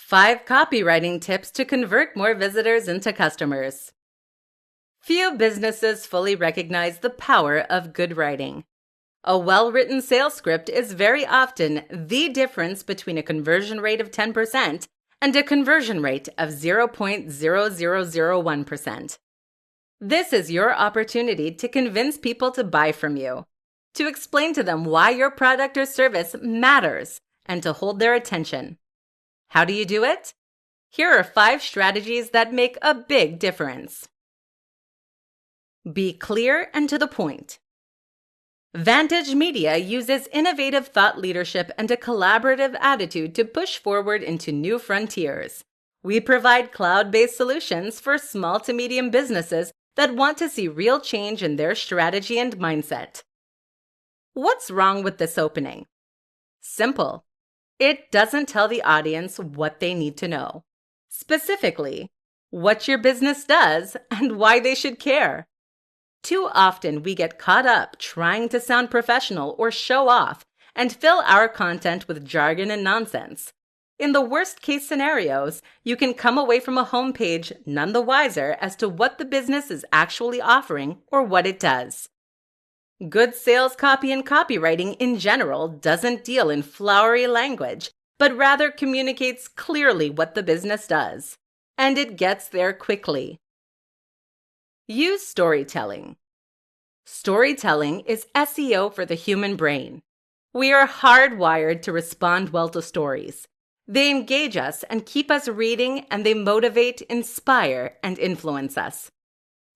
5 copywriting tips to convert more visitors into customers. Few businesses fully recognize the power of good writing. A well-written sales script is very often the difference between a conversion rate of 10% and a conversion rate of 0.0001%. This is your opportunity to convince people to buy from you, to explain to them why your product or service matters, and to hold their attention. How do you do it? Here are 5 strategies that make a big difference. Be clear and to the point. Vantage Media uses innovative thought leadership and a collaborative attitude to push forward into new frontiers. We provide cloud-based solutions for small to medium businesses that want to see real change in their strategy and mindset. What's wrong with this opening? Simple. It doesn't tell the audience what they need to know. Specifically, what your business does and why they should care. Too often we get caught up trying to sound professional or show off and fill our content with jargon and nonsense. In the worst case scenarios, you can come away from a homepage none the wiser as to what the business is actually offering or what it does. Good sales copy and copywriting in general doesn't deal in flowery language, but rather communicates clearly what the business does. And it gets there quickly. Use storytelling. Storytelling is SEO for the human brain. We are hardwired to respond well to stories. They engage us and keep us reading, and they motivate, inspire, and influence us.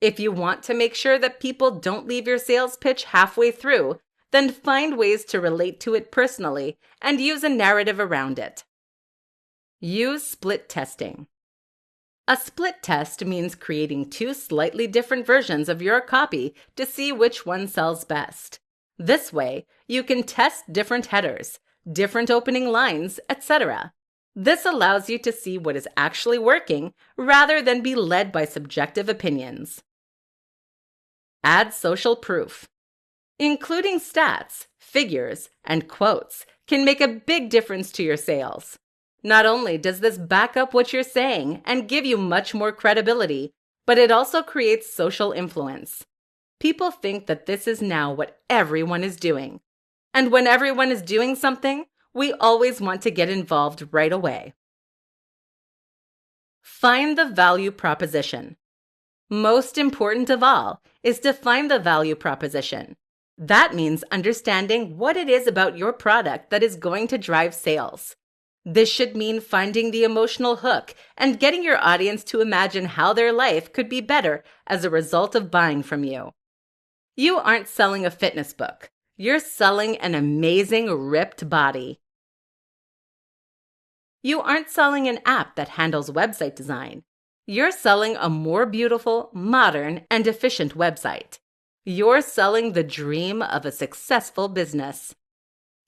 If you want to make sure that people don't leave your sales pitch halfway through, then find ways to relate to it personally and use a narrative around it. Use split testing. A split test means creating 2 slightly different versions of your copy to see which one sells best. This way, you can test different headers, different opening lines, etc. This allows you to see what is actually working rather than be led by subjective opinions. Add social proof. Including stats, figures, and quotes can make a big difference to your sales. Not only does this back up what you're saying and give you much more credibility, but it also creates social influence. People think that this is now what everyone is doing. And when everyone is doing something, we always want to get involved right away. Find the value proposition. Most important of all is to find the value proposition. That means understanding what it is about your product that is going to drive sales. This should mean finding the emotional hook and getting your audience to imagine how their life could be better as a result of buying from you. You aren't selling a fitness book. You're selling an amazing ripped body. You aren't selling an app that handles website design. You're selling a more beautiful, modern, and efficient website. You're selling the dream of a successful business.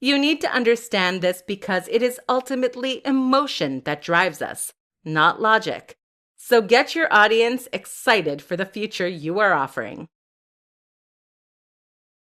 You need to understand this because it is ultimately emotion that drives us, not logic. So get your audience excited for the future you are offering.